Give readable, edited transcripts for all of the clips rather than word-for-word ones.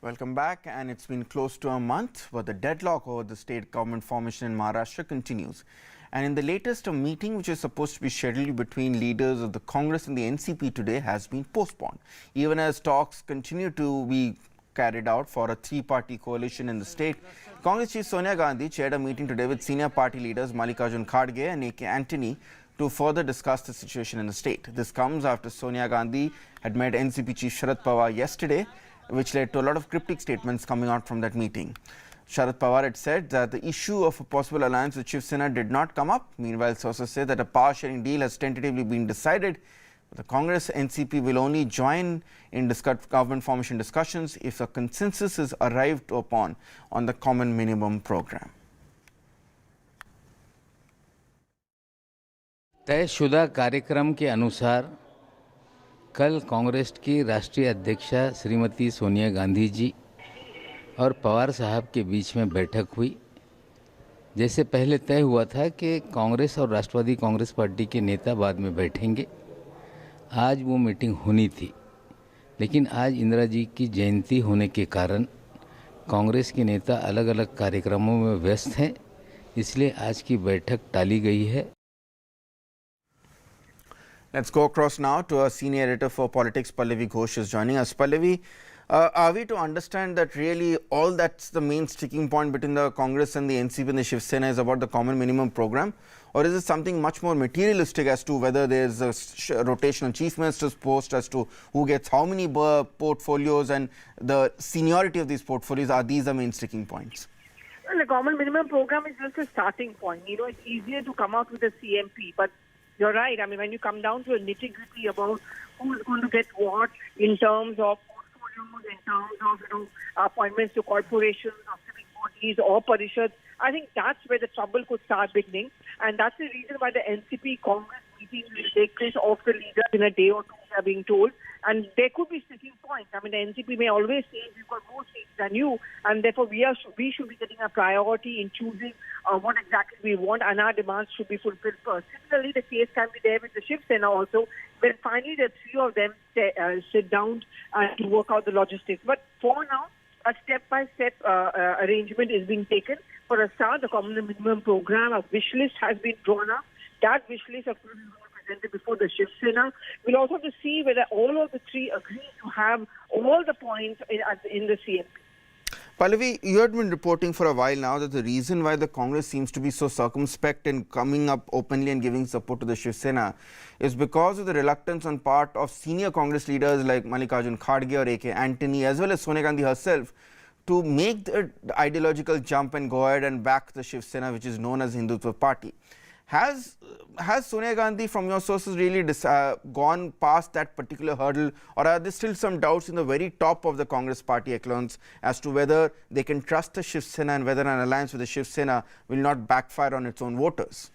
Welcome back. And it's been close to a month, but the deadlock over the state government formation in Maharashtra continues. And in the latest, a meeting which is supposed to be scheduled between leaders of the Congress and the NCP today has been postponed, even as talks continue to be carried out for a three-party coalition in the state. Congress Chief Sonia Gandhi chaired a meeting today with senior party leaders Mallikarjun Kharge and A.K. Antony to further discuss the situation in the state. This comes after Sonia Gandhi had met NCP Chief Sharad Pawar yesterday, which led to a lot of cryptic statements coming out from that meeting. Sharad Pawar had said that the issue of a possible alliance with Shiv Sena did not come up. Meanwhile, sources say that a power-sharing deal has tentatively been decided. But the Congress NCP will only join in government formation discussions if a consensus is arrived upon on the common minimum program. तयशुदा कार्यक्रम के अनुसार कल कांग्रेस की राष्ट्रीय अध्यक्षा श्रीमती सोनिया गांधी जी और पवार साहब के बीच में बैठक हुई। जैसे पहले तय हुआ था कि कांग्रेस और राष्ट्रवादी कांग्रेस पार्टी के नेता बाद में बैठेंगे, आज वो मीटिंग होनी थी, लेकिन आज इंदिरा जी की जयंती होने के कारण कांग्रेस के नेता अलग अलग कार्यक्रमों में व्यस्त हैं, इसलिए आज की बैठक टाली गई है। Let's go across now to our senior editor for politics, Pallavi Ghosh, is joining us. Pallavi, are we to understand that really all that's the main sticking point between the Congress and the NCP and the Shiv Sena is about the common minimum program? Or is it something much more materialistic as to whether there's a rotational chief minister's post, as to who gets how many portfolios and the seniority of these portfolios? Are these the main sticking points? Well, the common minimum program is just a starting point. You know, it's easier to come out with a CMP, but you're right. I mean, when you come down to a nitty-gritty about who's going to get what in terms of portfolios, in terms of, appointments to corporations or civic bodies or parishads, I think that's where the trouble could start beginning. And that's the reason why the NCP Congress meeting will take place of the leaders in a day or two, we are being told. And there could be sticking points. I mean, the NCP may always say we've got more seats than you, and therefore we should be getting a priority in choosing what exactly we want, and our demands should be fulfilled first. Similarly, the case can be there with the Shiv Sena also, when finally the three of them sit down to work out the logistics. But for now, a step-by-step arrangement is being taken. For a start, the common minimum program, a wish list has been drawn up. That wish list, of course, is going to be presented before the Shiv Sena. We'll also have to see whether all of the three agree to have all the points in the CMP. Pallavi, you had been reporting for a while now that the reason why the Congress seems to be so circumspect in coming up openly and giving support to the Shiv Sena is because of the reluctance on part of senior Congress leaders like Mallikarjun Kharge or A.K. Antony, as well as Sonia Gandhi herself, to make the ideological jump and go ahead and back the Shiv Sena, which is known as Hindutva Party. Has Sonia Gandhi, from your sources, really gone past that particular hurdle, or are there still some doubts in the very top of the Congress party echelons as to whether they can trust the Shiv Sena and whether an alliance with the Shiv Sena will not backfire on its own voters?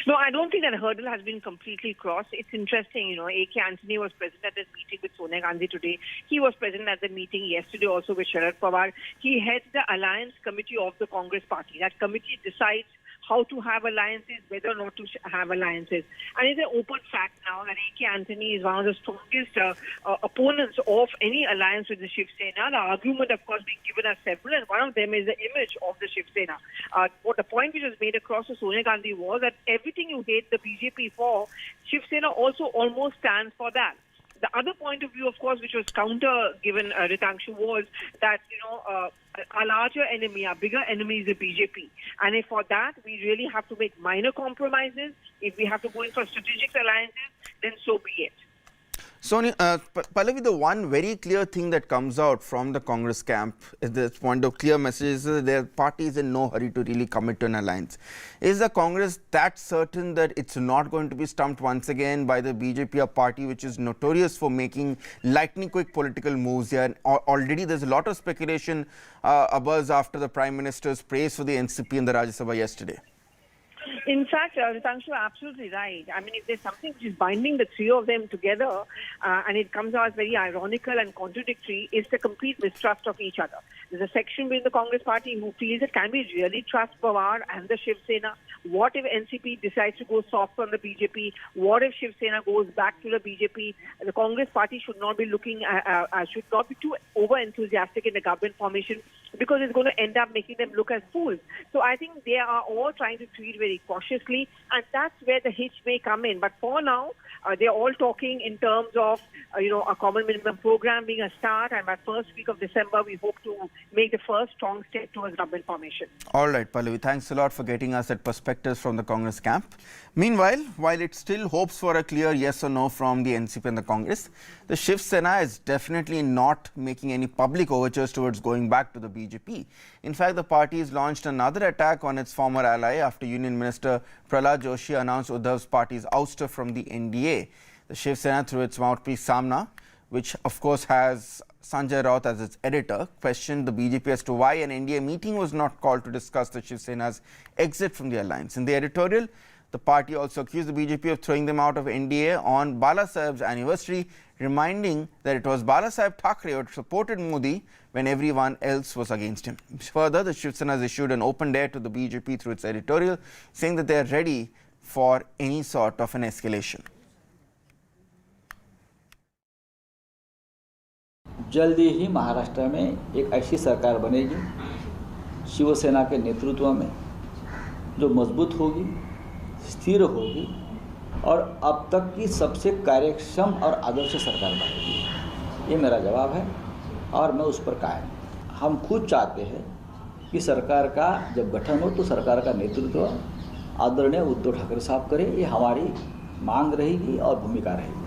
No, I don't think that hurdle has been completely crossed. It's interesting, A.K. Antony was present at this meeting with Sonia Gandhi today. He was present at the meeting yesterday also with Sharad Pawar. He heads the Alliance Committee of the Congress Party. That committee decides how to have alliances, whether or not to have alliances. And it's an open fact now that A.K. Antony is one of the strongest opponents of any alliance with the Shiv Sena. The argument, of course, being given as several, and one of them is the image of the Shiv Sena. What the point which was made across to Sonia Gandhi was that everything you hate the BJP for, Shiv Sena also almost stands for that. The other point of view, of course, which was counter given Ritangshu, was that, our larger enemy, our bigger enemy is the BJP. And if for that, we really have to make minor compromises. If we have to go in for strategic alliances, then so be it. Sonia, Pallavi, the one very clear thing that comes out from the Congress camp is this point of clear messages that their party is in no hurry to really commit to an alliance. Is the Congress that certain that it's not going to be stumped once again by the BJP, a party which is notorious for making lightning quick political moves here? And already there's a lot of speculation abuzz after the Prime Minister's praise for the NCP in the Rajya Sabha yesterday. In fact, Ritangshu, you're absolutely right. I mean, if there's something which is binding the three of them together, and it comes out as very ironical and contradictory, is the complete mistrust of each other. There's a section within the Congress party who feels that can we really trust Pawar and the Shiv Sena? What if NCP decides to go soft on the BJP? What if Shiv Sena goes back to the BJP? The Congress party should not be should not be too over-enthusiastic in the government formation, because it's going to end up making them look as fools. So I think they are all trying to treat very cautiously, and that's where the hitch may come in. But for now, they're all talking in terms of, a common minimum program being a start, and by first week of December, we hope to make the first strong step towards government formation. All right, Pallavi, thanks a lot for getting us that perspectives from the Congress camp. Meanwhile, while it still hopes for a clear yes or no from the NCP and the Congress, the Shiv Sena is definitely not making any public overtures towards going back to the BJP. In fact, the party has launched another attack on its former ally after Union Minister Prahlad Joshi announced Uddhav's party's ouster from the NDA. The Shiv Sena, through its mouthpiece Samna, which of course has Sanjay Raut as its editor, questioned the BJP as to why an NDA meeting was not called to discuss the Shiv Sena's exit from the alliance. In the editorial, the party also accused the BJP of throwing them out of NDA on Bala Saheb's anniversary, reminding that it was Bala Saheb Thackeray who supported Modi when everyone else was against him. Further, the Shiv Sena has issued an open dare to the BJP through its editorial, saying that they are ready for any sort of an escalation. जल्दी ही महाराष्ट्र में एक ऐसी सरकार बनेगी शिवसेना के नेतृत्व में जो मजबूत होगी, स्थिर होगी और अब तक की सबसे कार्यक्षम और आदर्श सरकार बनेगी। ये मेरा जवाब है और मैं उस पर कायम। हम खुद चाहते हैं कि सरकार का जब गठन हो तो सरकार का नेतृत्व आदरणीय उद्धव ठाकरे साहब करें। ये हमारी मांग रहेगी और भूमिका रहेगी।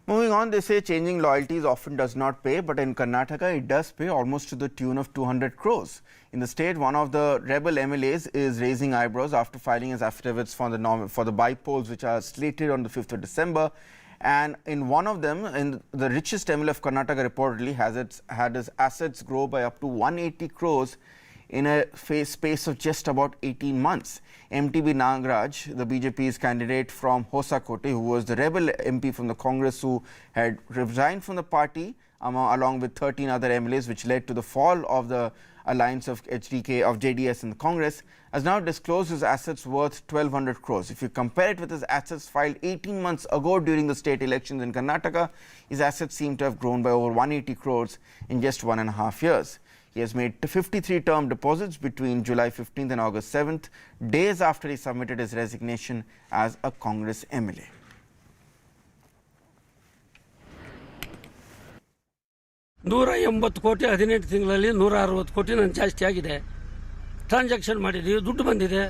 Moving on, they say changing loyalties often does not pay, but in Karnataka it does pay, almost to the tune of 200 crores. In the state, one of the rebel MLAs is raising eyebrows after filing his affidavits for the by-polls which are slated on the 5th of December. And in one of them, in the richest MLA of Karnataka reportedly had his assets grow by up to 180 crores in a space of just about 18 months. MTB Nagaraj, the BJP's candidate from Hosakote, who was the rebel MP from the Congress who had resigned from the party along with 13 other MLAs, which led to the fall of the alliance of JDS and the Congress, has now disclosed his assets worth 1,200 crores. If you compare it with his assets filed 18 months ago during the state elections in Karnataka, his assets seem to have grown by over 180 crores in just 1.5 years. He has made 53 term deposits between July 15th and August 7th, days after he submitted his resignation as a Congress MLA. ಕೋಟಿ 18 ತಿಂಗಳಲ್ಲಿ 160 ಕೋಟಿ ನಾನು ಜಾಸ್ತಿ ಆಗಿದೆ. Transaction ಮಾಡಿದ್ದೀವಿ, ದುಡ್ಡು ಬಂದಿದೆ,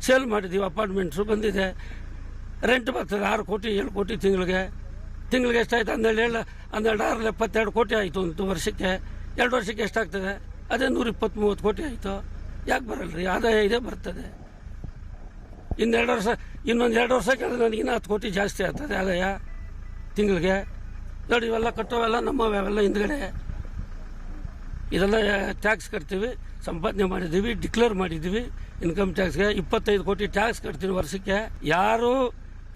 sale ಮಾಡಿದ್ದೀವಿ, ಅಪಾರ್ಟ್ಮೆಂಟ್ಸು ಬಂದಿದೆ, ರೆಂಟ್ ಬರ್ತದೆ 6 ಕೋಟಿ 7 ಕೋಟಿ ತಿಂಗಳಿಗೆ ಎಷ್ಟಾಯ್ತು? 12 72 ಕೋಟಿ ಆಯಿತು ಒಂದು ವರ್ಷಕ್ಕೆ. 2 ವರ್ಷಕ್ಕೆ ಎಷ್ಟಾಗ್ತದೆ? ಅದೇ 120-130 ಕೋಟಿ ಆಯಿತು. ಯಾಕೆ ಬರಲ್ರಿ? ಆದಾಯ ಇದೆ, ಬರ್ತದೆ. ಇನ್ನೊಂದು 2 ವರ್ಷಕ್ಕೆ ನನಗೆ ಇನ್ನೂ 10 ಕೋಟಿ ಜಾಸ್ತಿ ಆಗ್ತದೆ ಆದಾಯ ತಿಂಗಳಿಗೆ. ನೋಡಿ, ಇವೆಲ್ಲ ಕಟ್ಟೋವೆಲ್ಲ ನಮ್ಮವೆಲ್ಲ ಹಿಂದ್ಗಡೆ. ಇದೆಲ್ಲ ಟ್ಯಾಕ್ಸ್ ಕಟ್ತೀವಿ, ಸಂಪಾದನೆ ಮಾಡಿದ್ದೀವಿ, ಡಿಕ್ಲೇರ್ ಮಾಡಿದ್ದೀವಿ. ಇನ್ಕಮ್ ಟ್ಯಾಕ್ಸ್ಗೆ 25 ಕೋಟಿ ಟ್ಯಾಕ್ಸ್ ಕಟ್ತೀವಿ ವರ್ಷಕ್ಕೆ. ಯಾರು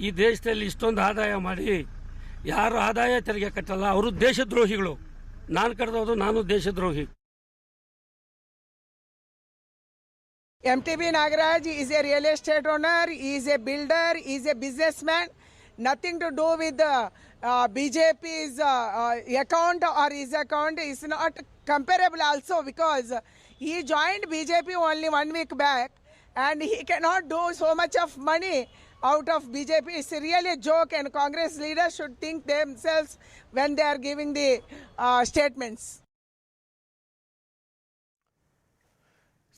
ಈ ದೇಶದಲ್ಲಿ ಇಷ್ಟೊಂದು ಆದಾಯ ಮಾಡಿ ಯಾರು ಆದಾಯ ತೆರಿಗೆ ಕಟ್ಟಲ್ಲ ಅವರು ದೇಶದ್ರೋಹಿಗಳು. ನಾನು ಕರೆದವರು, ನಾನು ದೇಶದ್ರೋಹಿ. MTB Nagaraj is a real estate owner, he is a builder, he is a businessman. Nothing to do with the BJP's account or his account is not comparable also, because he joined BJP only 1 week back and he cannot do so much of money out of BJP. It's really a joke, and Congress leaders should think themselves when they are giving the statements.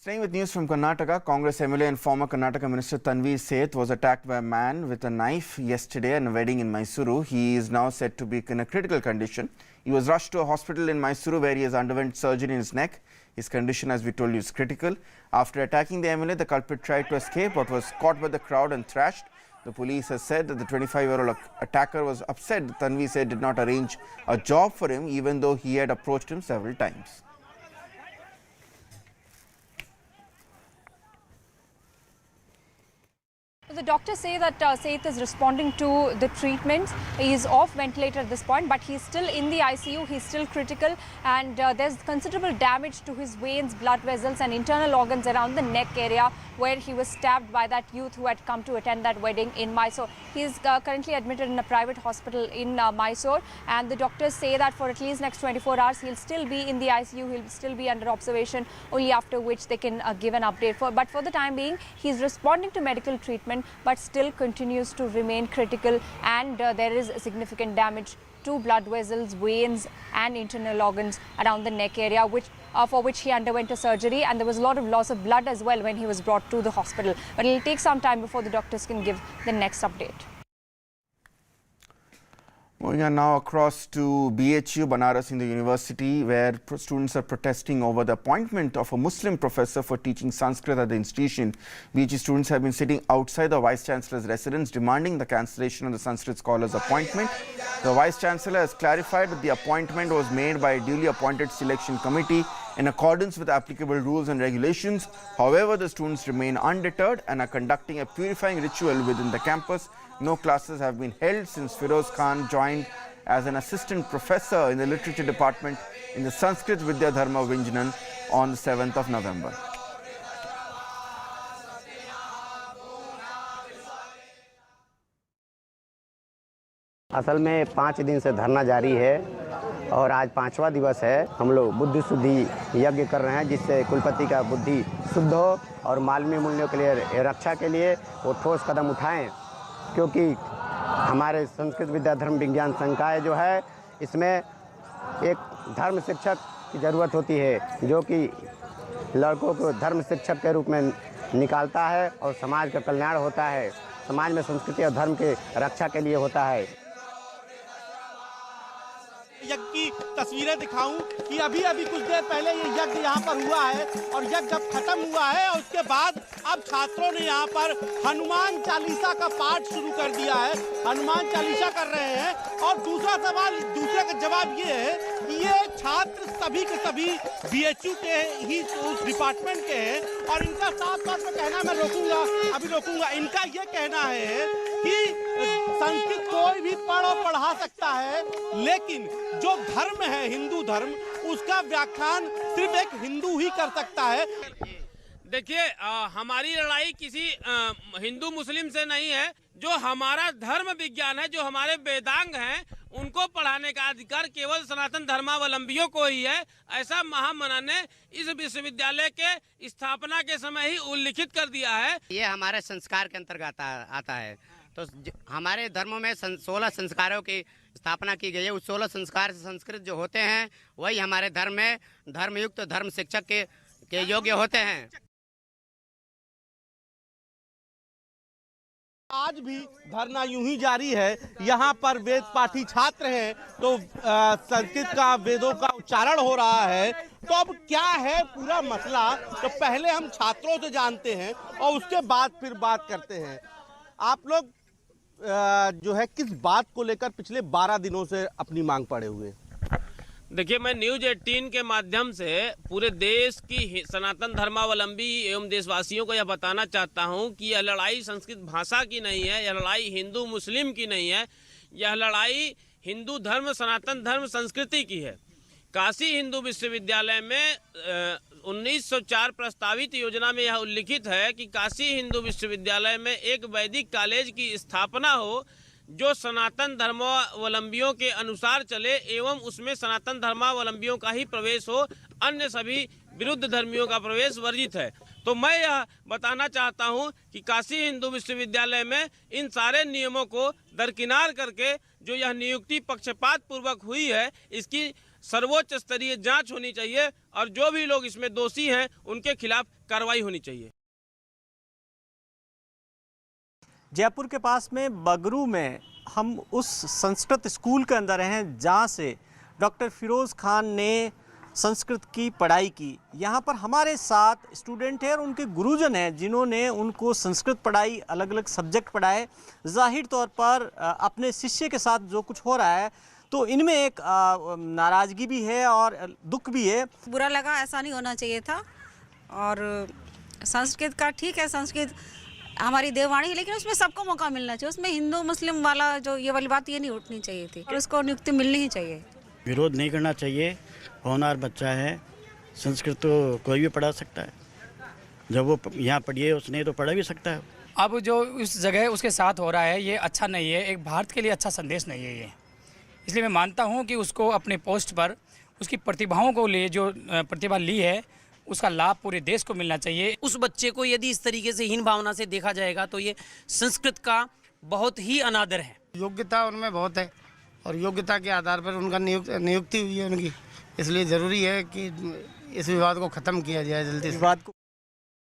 Staying with news from Karnataka, Congress MLA and former Karnataka Minister Tanveer Sait was attacked by a man with a knife yesterday at a wedding in Mysuru. He is now said to be in a critical condition. He was rushed to a hospital in Mysuru where he has underwent surgery in his neck. His condition, as we told you, is critical. After attacking the MLA, the culprit tried to escape but was caught by the crowd and thrashed. The police has said that the 25-year-old attacker was upset that Tanveer Sait did not arrange a job for him, even though he had approached him several times. The doctors say that Sait is responding to the treatments. He is off ventilator at this point, but he's still in the ICU. He's still critical, and there's considerable damage to his veins, blood vessels, and internal organs around the neck area where he was stabbed by that youth who had come to attend that wedding in Mysore. He is currently admitted in a private hospital in Mysore, and the doctors say that for at least next 24 hours he'll still be in the ICU. He'll still be under observation, only after which they can give an update. But for the time being, he's responding to medical treatment, but still continues to remain critical, and there is significant damage to blood vessels, veins, and internal organs around the neck area, for which he underwent a surgery, and there was a lot of loss of blood as well when he was brought to the hospital. But it'll take some time before the doctors can give the next update. Moving on now across to BHU, Banaras Hindu University, where students are protesting over the appointment of a Muslim professor for teaching Sanskrit at the institution. BHU students have been sitting outside the Vice-Chancellor's residence demanding the cancellation of the Sanskrit scholar's appointment. The Vice-Chancellor has clarified that the appointment was made by a duly appointed selection committee in accordance with applicable rules and regulations. However, the students remain undeterred and are conducting a purifying ritual within the campus. No classes have been held since Firoz Khan joined as an assistant professor in the literature department in the Sanskrit Vidya Dharma Vinjanan on the 7th of November. असल में 5 दिन से धरना जारी है और आज 5वां दिवस है। हम लोग बुद्धि शुद्धि यज्ञ कर रहे हैं, जिससे कुलपति का बुद्धि शुद्ध हो और मानवीय मूल्यों के लिए रक्षा के लिए वो ठोस कदम उठाएं, क्योंकि हमारे संस्कृत विद्या धर्म विज्ञान संकाय जो है, इसमें एक धर्म शिक्षक की ज़रूरत होती है, जो कि लड़कों को धर्म शिक्षक के रूप में निकालता है और समाज का कल्याण होता है, समाज में संस्कृति और धर्म के रक्षा के लिए होता है। यज्ञ की तस्वीरें दिखाऊं कि अभी कुछ देर पहले ये यज्ञ यहाँ पर हुआ है और यज्ञ जब खत्म हुआ है और उसके बाद अब छात्रों ने यहाँ पर हनुमान चालीसा का पाठ शुरू कर दिया है, हनुमान चालीसा कर रहे हैं। और दूसरा का जवाब ये है कि ये छात्र सभी के सभी BHU के ही उस डिपार्टमेंट के हैं और इनका साफ तौर पर कहना, मैं रोकूंगा, इनका ये कहना है कि संस्कृत कोई भी पढ़ा सकता है, लेकिन जो धर्म है हिंदू धर्म, उसका व्याख्यान सिर्फ एक हिंदू ही कर सकता है। देखिए, हमारी लड़ाई किसी हिंदू मुस्लिम से नहीं है। जो हमारा धर्म विज्ञान है, जो हमारे वेदांग हैं, उनको पढ़ाने का अधिकार केवल सनातन धर्मावलंबियों को ही है। ऐसा महामना ने इस विश्वविद्यालय के स्थापना के समय ही उल्लिखित कर दिया है। ये हमारे संस्कार के अंतर्गत आता है। तो हमारे धर्मों में 16 संस्कारों की स्थापना की गई है। उस 16 संस्कार से संस्कृत जो होते हैं, वही हमारे धर्म में धर्मयुक्त धर्म शिक्षक के योग्य होते हैं। आज भी धरना यूं ही जारी है। यहाँ पर वेद पाठी छात्र हैं, तो संस्कृत का वेदों का उच्चारण हो रहा है। तो अब क्या है पूरा मसला, तो पहले हम छात्रों से जानते हैं और उसके बाद फिर बात करते हैं। आप लोग जो है किस बात को लेकर पिछले 12 दिनों से अपनी मांग पड़े हुए? देखिए, मैं न्यूज़ 18 के माध्यम से पूरे देश की सनातन धर्मावलंबी एवं देशवासियों को यह बताना चाहता हूं कि यह लड़ाई संस्कृत भाषा की नहीं है, यह लड़ाई हिंदू मुस्लिम की नहीं है, यह लड़ाई हिंदू धर्म सनातन धर्म संस्कृति की है। काशी हिंदू विश्वविद्यालय में 1904 प्रस्तावित योजना में यह उल्लिखित है कि काशी हिंदू विश्वविद्यालय में एक वैदिक कॉलेज की स्थापना हो, जो सनातन धर्मावलंबियों के अनुसार चले एवं उसमें सनातन धर्मावलंबियों का ही प्रवेश हो, अन्य सभी विरुद्ध धर्मियों का प्रवेश वर्जित है। तो मैं यह बताना चाहता हूं कि काशी हिंदू विश्वविद्यालय में इन सारे नियमों को दरकिनार करके जो यह नियुक्ति पक्षपात पूर्वक हुई है, इसकी सर्वोच्च स्तरीय जांच होनी चाहिए और जो भी लोग इसमें दोषी हैं उनके खिलाफ कार्रवाई होनी चाहिए। जयपुर के पास में बगरू में हम उस संस्कृत स्कूल के अंदर हैं, जहां से डॉक्टर फिरोज़ खान ने संस्कृत की पढ़ाई की। यहाँ पर हमारे साथ स्टूडेंट हैं और उनके गुरुजन हैं, जिन्होंने उनको संस्कृत पढ़ाई, अलग अलग सब्जेक्ट पढ़ाए। जाहिर तौर पर अपने शिष्य के साथ जो कुछ हो रहा है, तो इनमें एक नाराज़गी भी है और दुख भी है। बुरा लगा, ऐसा नहीं होना चाहिए था। और संस्कृत का ठीक है, संस्कृत हमारी देववाणी है, लेकिन उसमें सबको मौका मिलना चाहिए। उसमें हिंदू मुस्लिम वाला जो ये वाली बात ये नहीं उठनी चाहिए थी और उसको नियुक्ति मिलनी ही चाहिए। विरोध नहीं करना चाहिए। होनहार बच्चा है, संस्कृत तो कोई भी पढ़ा सकता है। जब वो यहाँ पढ़ी है उसने तो पढ़ा भी सकता है। अब जो उस जगह उसके साथ हो रहा है ये अच्छा नहीं है, एक भारत के लिए अच्छा संदेश नहीं है ये। इसलिए मैं मानता हूँ कि उसको अपने पोस्ट पर उसकी प्रतिभाओं को ले जो प्रतिभा ली है उसका लाभ पूरे देश को मिलना चाहिए। उस बच्चे को यदि इस तरीके से हीन भावना से देखा जाएगा तो ये संस्कृत का बहुत ही अनादर है। योग्यता उनमें बहुत है और योग्यता के आधार पर उनका नियुक्ति हुई है उनकी, इसलिए ज़रूरी है कि इस विवाद को ख़त्म किया जाए जल्दी से।